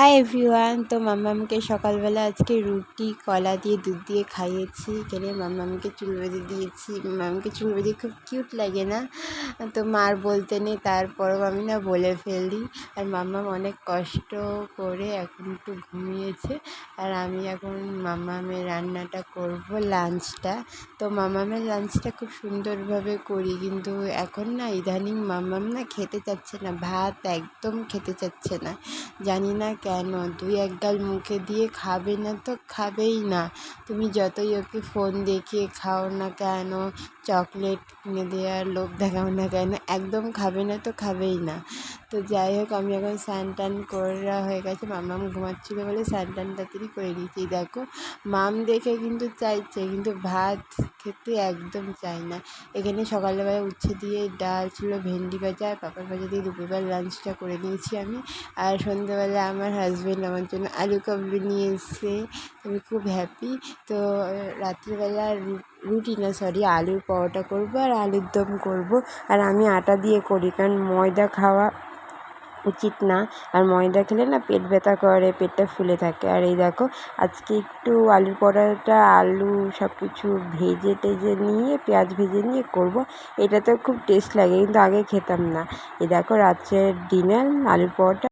Hi everyone. তো মাম্মামকে সকালবেলা আজকে রুটি কলা দিয়ে দুধ দিয়ে খাইয়েছি। এখানে মাম্মামকে চুল বেঁধে দিয়েছি। মাম্মামকে চুল বেঁধে খুব কিউট লাগে না? তো মার বলতে নেই, তারপরও আমি না বলে ফেলি। আর মাম্মাম অনেক কষ্ট করে এখন একটু ঘুমিয়েছে। আর আমি এখন মাম্মামের রান্নাটা করব, লাঞ্চটা। তো মাম্মামের লাঞ্চটা খুব সুন্দরভাবে করি, কিন্তু এখন না ইদানিং মাম্মাম না খেতে চাচ্ছে না, ভাত একদম খেতে চাচ্ছে না। জানি না কেন, 2-1 গাল মুখে দিয়ে খাবে না তো খাবেই না। তুমি যতই ওকে ফোন দেখিয়ে খাও না কেন, চকলেট কিনে দেওয়ার লোভ দেখাও না কেন, একদম খাবে না তো খাবেই না। তো যাই হোক, আমি এখন স্নান টান করা হয়ে গেছে। মাম্মাম ঘুমাচ্ছিলো বলে স্নান টান তাড়াতাড়ি করে দিয়েছি। দেখো, মাম দেখে কিন্তু চাইছে, কিন্তু ভাত খেতে একদম চায় না। এখানে সকালবেলা উচ্ছে দিয়ে ডাল ছিল, ভেন্ডি ভাজা আর পাঁপড় ভাজা দিয়ে দুপুরবেলা লাঞ্চটা করে নিয়েছি আমি। আর সন্ধ্যাবেলা আমার হাজব্যান্ড আমার জন্য আলু কাবলি নিয়ে এসছে। আমি খুব হ্যাপি। তো রাত্রিবেলা আলুর পরোটা করবো আর আলুর দম করবো। আর আমি আটা দিয়ে করি, কারণ ময়দা খাওয়া উচিত না। আর ময়দা খেলে না পেট ব্যথা করে, পেটটা ফুলে থাকে। আর এই দেখো, আজকে একটু আলুর পরোটা, আলু সব কিছু ভেজে টেজে নিয়ে, পেঁয়াজ ভেজে নিয়ে করবো। এটা তো খুব টেস্ট লাগে, কিন্তু আগে খেতাম না। এই দেখো, রাত্রের ডিনার আলুর পরোটা।